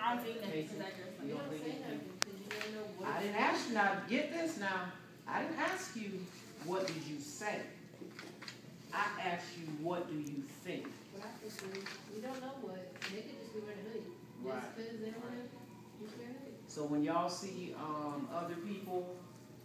I don't think that because I dress like that. I didn't ask you now. Get this now. I didn't ask you what did you say. I asked you what do you think. But I think we don't know what. They could just be wearing a hoodie. Right. Just because they don't want to just wear a hoodie. So when y'all see other people,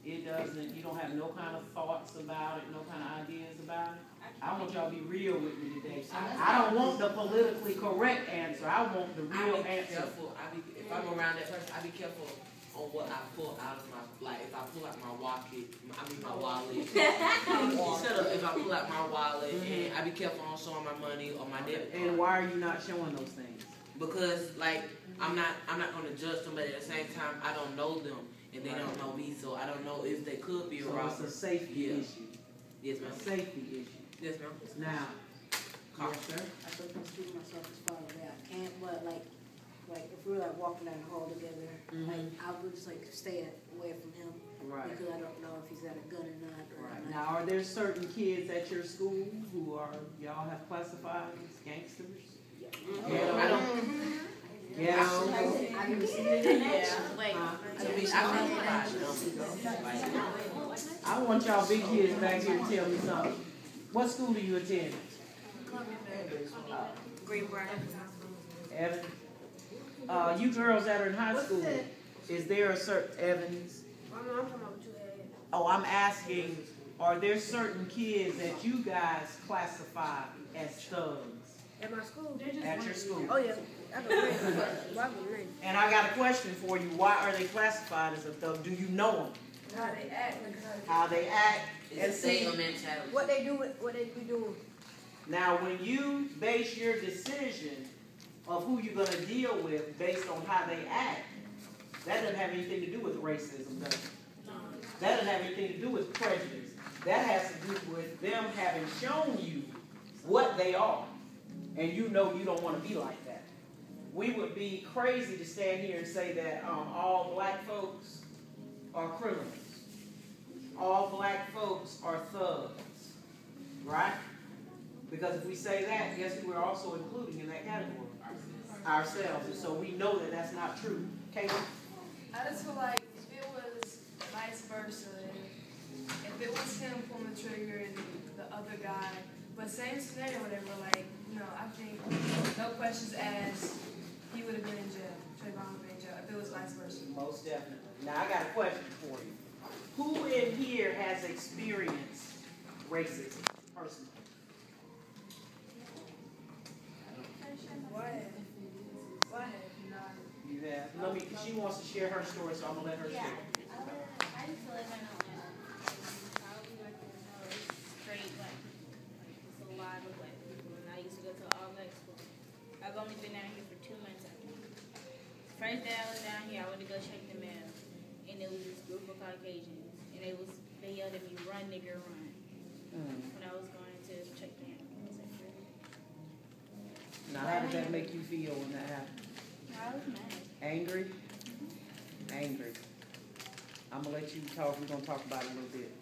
it doesn't. You don't have no kind of thoughts about it, no kind of ideas about it. I want y'all to be real with me today. I don't want the politically correct answer. I want the real answer. Careful. If I'm around that person, I be careful on what I pull out of my, like if I pull out my wallet, my wallet. Instead of if I pull out my wallet, and I be careful on showing my money or my debit card. And why are you not showing those things? Because like I'm not going to judge somebody at the same time. I don't know them and they don't know me, so I don't know if they could be a robber. So it's a safety issue. Yes, ma'am. A safety issue. Yes, ma'am. Now, yes, sir. I still can speak myself as far as that. I can't, but like if we were like walking down the hall together, like I would just like stay away from him, Right. Because I don't know if he's got a gun or not. Right. Now, are there certain kids at your school who y'all have classified as gangsters? Yeah. I don't. Yeah. I can see it in there. I want y'all big kids back here to tell me something. What school do you attend? Greenbrier. Evans. You girls that are in high school, is there a certain Evans? Oh, I'm asking, are there certain kids that you guys classify as thugs? At my school. At your school? Oh, yeah. And I got a question for you. Why are they classified as a thug? Do you know them? How they act. How they act? And see, what they do, what they be doing. now when you base your decision of who you're going to deal with based on how they act, that doesn't have anything to do with racism, does it? That doesn't have anything to do with prejudice. That has to do with them having shown you what they are. And you know you don't want to be like that. We would be crazy to stand here and say that all black folks are criminals. All black folks are thugs. Right? Because if we say that, guess who we're also including in that category? Ourselves. And so we know that that's not true. Kayla? I just feel like if it was vice versa, if it was him pulling the trigger and the other guy, but same scenario, whatever, like, no, I think no questions asked, he would have been in jail. Trayvon would have been in jail if it was vice versa. Most definitely. Now, I got a question for you. Who in here has experienced racism personally? Why? You have. Let me. She wants to share her story, so I'm gonna let her share. I used to live in Atlanta. I was working in straight black people. Like, it's a lot of black people, and I used to go to all black school. I've only been down here for 2 months, I think. First day I was down here, I went to go check the mail, and it was this group of Caucasians, and they yelled at me, "Run, nigga, run!" When I was going to check the mail. I was like, really? Now, how did that make you feel when that happened? I was mad. Angry? Angry. I'm going to let you talk. We're going to talk about it a little bit.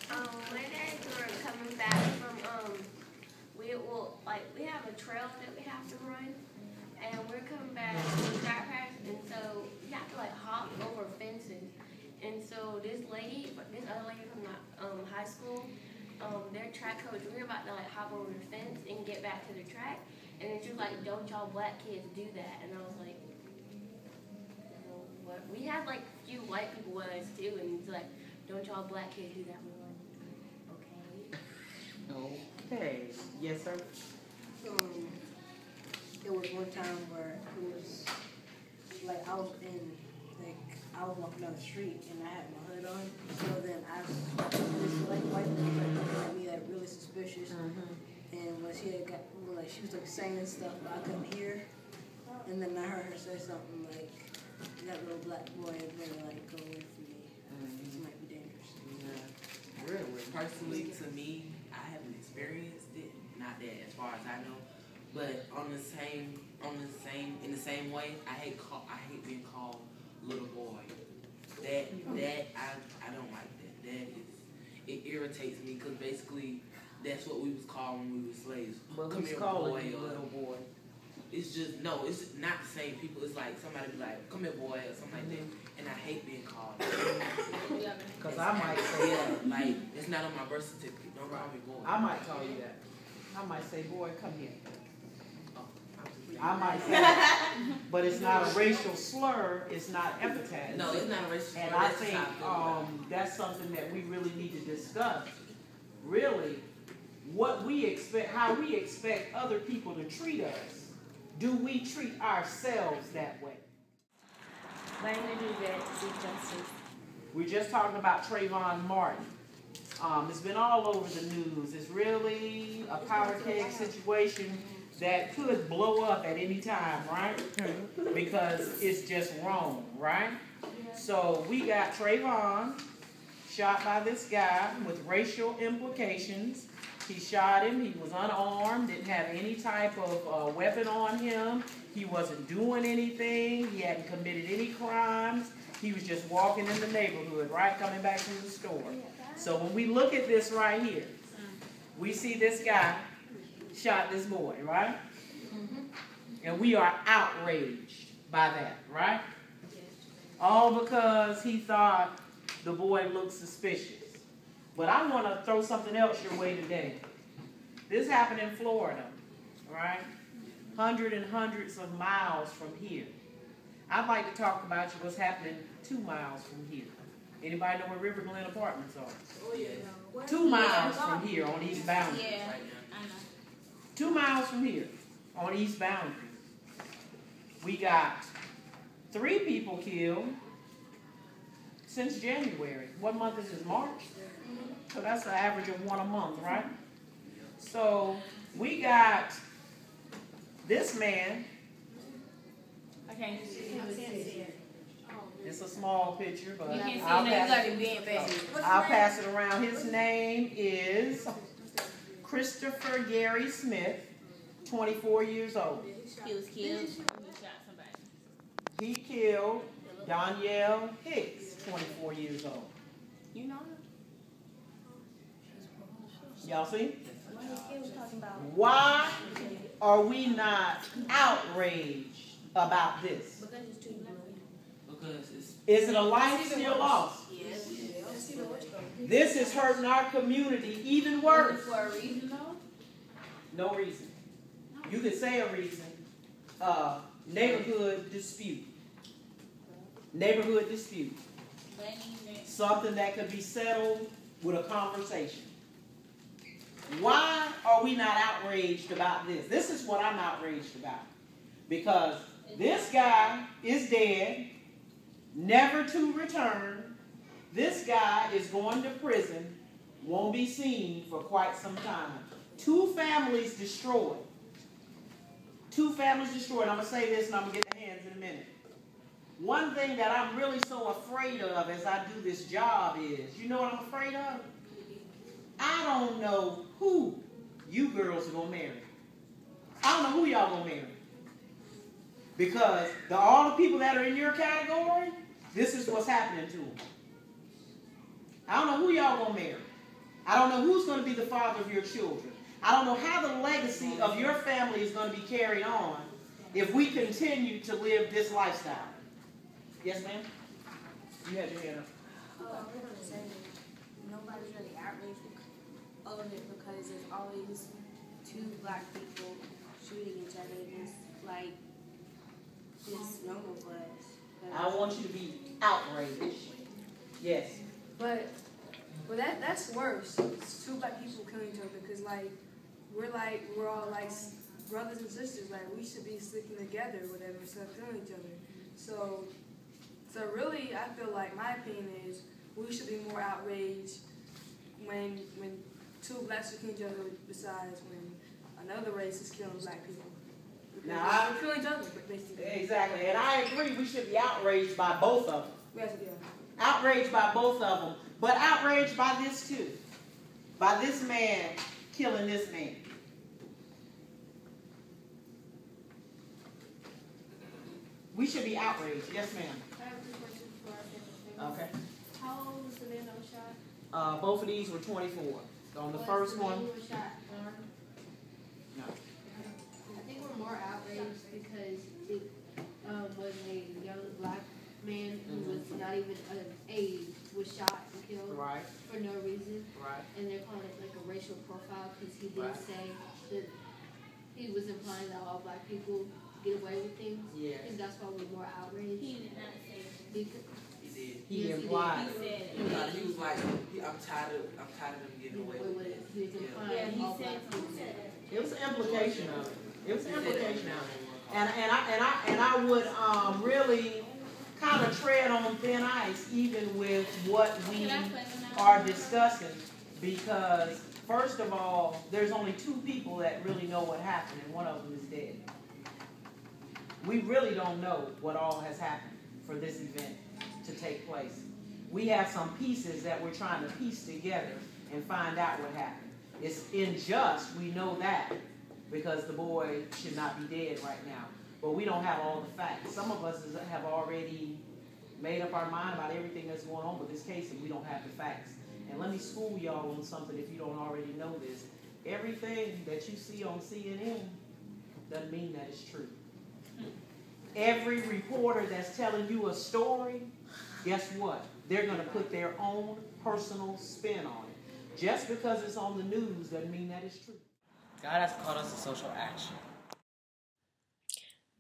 One day we were coming back from, we have a trail that we have to run, and we're coming back from track practice, and so you have to hop over fences. And so this other lady from my high school, their track coach, we were about to hop over the fence and get back to the track. And then she was like, "Don't y'all black kids do that?" And I was like, "What?" We had a few white people with us too, and it's like, "Don't y'all black kids do that?" We were like, "Okay." Okay. Yes, sir? It was one time where it was I was walking down the street and I had my hood on. So then this white woman looking at me really suspicious. And when she she was saying stuff but I couldn't hear. And then I heard her say something like, "That little black boy is really go away from me. This might be dangerous." Yeah. Really? Personally, to me, I haven't experienced it. Not that as far as I know, but in the same way, I hate being called little boy. That I don't like that. It irritates me because basically that's what we was called when we were slaves. But Come who's here, calling boy, you little boy? it's just, no, it's not the same people. It's like somebody be like, come here, boy, or something like that. And I hate being called. Because I might say that. Like, it's not on my birth certificate. Don't call me boy. I might call you that. I might say, boy, come here. Oh, I might say that. But it's not a racial slur. It's not epithet. No, it's not a racial slur. And I think that's something that we really need to discuss. Really, what we expect, how we expect other people to treat us. Do we treat ourselves that way? Laney Walker to seek justice. We're just talking about Trayvon Martin. It's been all over the news. It's really a power keg situation that could blow up at any time, right? Because it's just wrong, right? So we got Trayvon shot by this guy with racial implications. He shot him. He was unarmed, didn't have any type of weapon on him. He wasn't doing anything. He hadn't committed any crimes. He was just walking in the neighborhood, right, coming back from the store. So when we look at this right here, we see this guy shot this boy, right? And we are outraged by that, right? All because he thought the boy looked suspicious. But I want to throw something else your way today. This happened in Florida, right? Hundreds and hundreds of miles from here. I'd like to talk about what's happening 2 miles from here. Anybody know where River Glen Apartments are? Oh, yeah. 2 miles from here on East Boundary. Yeah, I know. 2 miles from here on East Boundary. We got 3 people killed since January. What month is this? March? So that's an average of 1 a month, right? So we got this man. I can't see it. It's a small picture, but You can't see I'll it. pass Like it. it being bad. I'll pass it around. His name is Christopher Gary Smith, 24 years old. He was killed. He shot somebody. He killed Danielle Hicks, 24 years old. You know him? Y'all see? He was talking about. Why are we not outraged about this? Because it's... Is it a life still lost? Yes. This is hurting our community even worse. For a reason, though? No reason. You could say a reason. Neighborhood dispute. Neighborhood dispute. Something that could be settled with a conversation. Why are we not outraged about this? This is what I'm outraged about. Because this guy is dead, never to return. This guy is going to prison, won't be seen for quite some time. 2 families destroyed. 2 families destroyed. I'm going to say this and I'm going to get the hands in a minute. One thing that I'm really so afraid of as I do this job is, you know what I'm afraid of? I don't know who you girls are going to marry. I don't know who y'all going to marry. Because all the people that are in your category, this is what's happening to them. I don't know who y'all going to marry. I don't know who's going to be the father of your children. I don't know how the legacy of your family is going to be carried on if we continue to live this lifestyle. Yes, ma'am? You had your hand up. Nobody's really outraged of it because there's always 2 black people shooting each other. It's like it's normal for us. I want you to be outraged. Yes. But that's worse. It's 2 black people killing each other because we're all like brothers and sisters. Like we should be sticking together, or whatever, instead of killing each other. So really, I feel like my opinion is we should be more outraged when 2 blacks are killing each other, besides when another race is killing black people. Now, we're killing each other, basically. Exactly, and I agree we should be outraged by both of them. We have to be Outraged by both of them, but outraged by this too. By this man killing this man. We should be outraged. Yes, ma'am. I have 2 questions before I say Okay. How old was the man that was shot? Both of these were 24. On the first one, Was shot armed? no. I think we're more more outraged because it was a young black man who was not even of age was shot and killed Right. for no reason. Right. And they're calling it like a racial profile because he did Right. say that he was implying that all black people get away with things. Yeah. I think that's why we're more outraged. He did not say that. Because, He did. He Yes, he implied. He said He was like, I'm tired of them getting away with it. he was implying Yeah, he all said black people. something. It was an implication of it. It was an implication of it. And I would really kind of tread on thin ice even with what we Can I play them now? are discussing, because first of all, there's only two people that really know what happened, and one of them is dead. We really don't know what all has happened for this event to take place. We have some pieces that we're trying to piece together and find out what happened. It's unjust, we know that, because the boy should not be dead right now. But we don't have all the facts. Some of us have already made up our mind about everything that's going on with this case, and we don't have the facts. And let me school y'all on something if you don't already know this. Everything that you see on CNN doesn't mean that it's true. Every reporter that's telling you a story, guess what? They're going to put their own personal spin on it. Just because it's on the news doesn't mean that it's true. God has called us to social action.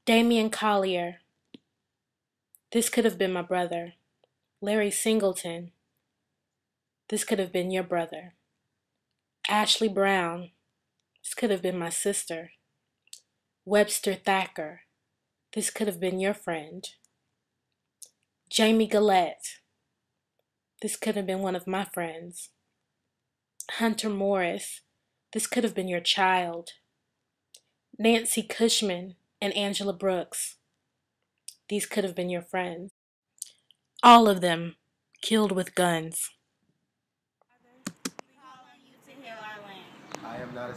Damian Collier. This could have been my brother. Larry Singleton. This could have been your brother. Ashley Brown. This could have been my sister. Webster Thacker. This could have been your friend. Jamie Gillette. This could have been one of my friends. Hunter Morris. This could have been your child. Nancy Cushman and Angela Brooks. These could have been your friends. All of them killed with guns. Call on you to heal our land. I am not a